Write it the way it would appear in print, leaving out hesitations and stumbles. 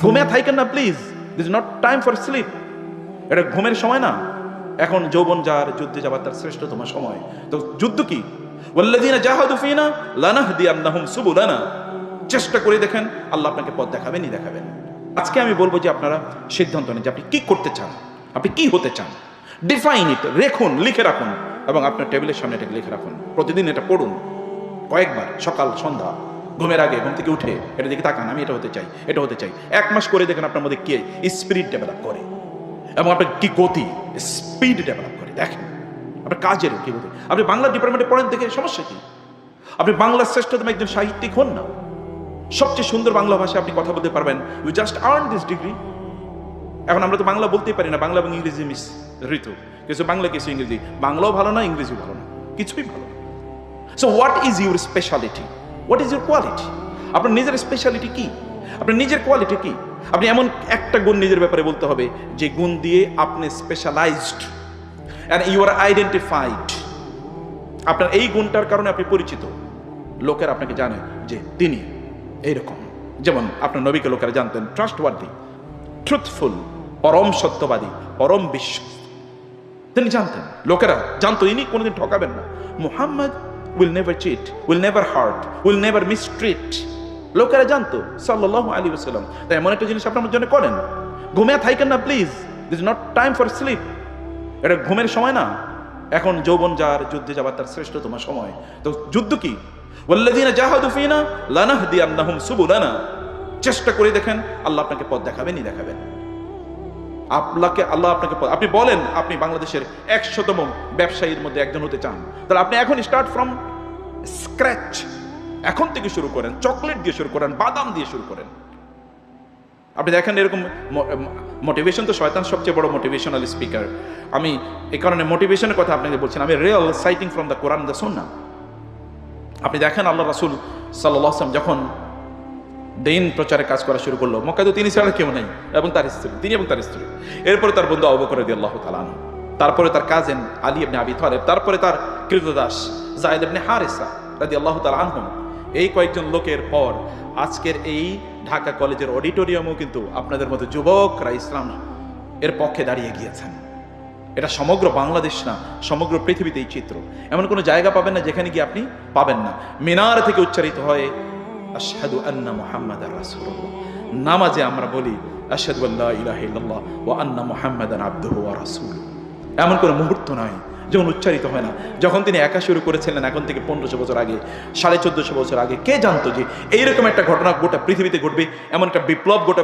ঘুমিয়ে থাকেন না please, this is not time for sleep. এটা ঘুমের সময় না, এখন যৌবন যার, যুদ্ধে যাবার তার শ্রেষ্ঠতম সময়। তো যুদ্ধ কি? ওয়াল্লাযীনা জাহাদু ফীনা লানাহদিয়ান্নাহুম সুবুলানা। চেষ্টা করে দেখেন, আল্লাহ আপনাকে পথ দেখাবেনই দেখাবেন। আজকে আমি বলবো যে আপনারা সিদ্ধান্ত নেন যে আপনি কি করতে চান, আপনি কি হতে চান। ডিফাইন ইট, রেখুন, লিখে রাখুন, এবং আপনার টেবিলের সামনে এটাকে লিখে রাখুন। প্রতিদিন এটা পড়ুন কয়েকবার, সকাল সন্ধ্যা, ঘুমের আগে, ঘুম থেকে উঠে এটা দিকে তাকান, আমি এটা হতে চাই, এটা হতে চাই। 1 মাস করে দেখেন আপনার মধ্যে কে স্পিরিট ডেভেলপ করে, এবং আপনার কি গতি, স্পিড ডেভেলপ করে। দেখেন আপনার কাজের কি গতি। আপনি বাংলা ডিপার্টমেন্টে পড়েন, দেখে সমস্যা কি? আপনি বাংলার শ্রেষ্ঠতম একজন সাহিত্যিক হন না, সবচেয়ে সুন্দর বাংলা ভাষায় আপনি কথা বলতে পারবেন। You just earn this degree. এখন আমরা তো বাংলা বলতেই পারি না, বাংলা এবং ইংরেজি ঋতু, কিছু বাংলা কিছু ইংরেজি। বাংলাও ভালো না, ইংরেজিও ভালো না, কিছুই ভালো না। So what is your speciality, what is your quality? আপনার নিজের স্পেশালিটি কি, আপনার নিজের কোয়ালিটি কি? আপনি এমন একটা গুণ নিজের ব্যাপারে বলতে হবে যে গুণ দিয়ে আপনি specialised and you are identified. আপনার এই গুণটার কারণে আপনি পরিচিত, লোকেরা আপনাকে জানে যে তিনি এইরকম। যেমন আপনার নবীকে লোকেরা জানতেন ট্রাস্টওয়ার্দি, ট্রুথফুল, পরম সত্যবাদী, পরম বিশ্বাস। তিনি জানতেন, লোকেরা জানতো ইনি কোনোদিন ঠকাবেন না। Muhammad will never cheat, will never hurt, will never mistreat. লোকেরা জানতো সাল্লাল্লাহু আলাইহি ওয়াসাল্লাম। তাই এমন একটা জিনিস আপনার জন্য করেন, ঘুমিয়ে থাকেন না please, this is not time for sleep. এটা ঘুমের সময় না, এখন যৌবন যার, যুদ্ধে যাবার তার শ্রেষ্ঠতম সময়। তো যুদ্ধ কি? ওয়াল্লাযীনা জাহাদু ফীনা লানাহদিয়ান্নাহুম সুবুলানা। চেষ্টা করে দেখেন, আল্লাহ আপনাকে পথ দেখাবেনই দেখাবেন। আল্লাহ আপনাকে, আপনি বলেন আপনি বাংলাদেশের 100তম ব্যবসায়ীর মধ্যে একজন হতে চান, তাহলে আপনি এখন স্টার্ট ফ্রম স্ক্র্যাচ, এখন থেকে শুরু করেন। চকলেট দিয়ে শুরু করেন, বাদাম দিয়ে শুরু করেন। আপনি দেখেন এরকম মোটিভেশন, তো শয়তান সবচেয়ে বড় মোটিভেশনাল স্পিকার। আমি এই কারণে মোটিভেশনের কথা আপনাকে বলছেন, আমি real citing from the Quran the সুন্নাহ। আপনি দেখেন আল্লাহ রাসূল সাল্লাল্লাহু আলাইহি ওয়াসাল্লাম যখন দিন প্রচারে কাজ করা শুরু করলো, মক্কায় তো তিনি ছাড়া কেউ নেই, এবং তার স্ত্রী, তিনি এবং তার স্ত্রী। এরপরে তার বন্ধু আবু বকর রাদিয়াল্লাহু তাআলা আনহু, তারপরে তার কাজিন আলী ইবনে আবি তালেব, তারপরে তার কৃতদাস যায়েদ ইবনে হারিসা রাদিয়াল্লাহু তাআলা আনহু। এই কয়েকজন লোকের পর আজকের এই ঢাকা কলেজের অডিটোরিয়ামও কিন্তু আপনাদের মতো যুবকরা ইসলাম এর পক্ষে দাঁড়িয়ে গিয়েছেন। এটা সমগ্র বাংলাদেশ না, সমগ্র পৃথিবীতে এই চিত্র। এমন কোনো জায়গা পাবেন না যেখানে গিয়ে আপনি পাবেন না মিনার থেকে উচ্চারিত হয় আশহাদু আন্না মুহাম্মাদার রাসূলুল্লাহ। নামাজে আমরা বলি আশহাদু আল্লা ইলাহা ইল্লাল্লাহ ওয়া আন্না মুহাম্মাদান আবদুহু ওয়া রাসূলুহু। এমন কোনো মুহূর্ত নয় যখন উচ্চারিত হয় না। যখন তিনি একা শুরু করেছিলেন, এখন থেকে 1500 বছর আগে, 1450 বছর আগে, কে জানতো যে এইরকম একটা ঘটনা গোটা পৃথিবীতে ঘটবে, এমন একটা বিপ্লব গোটা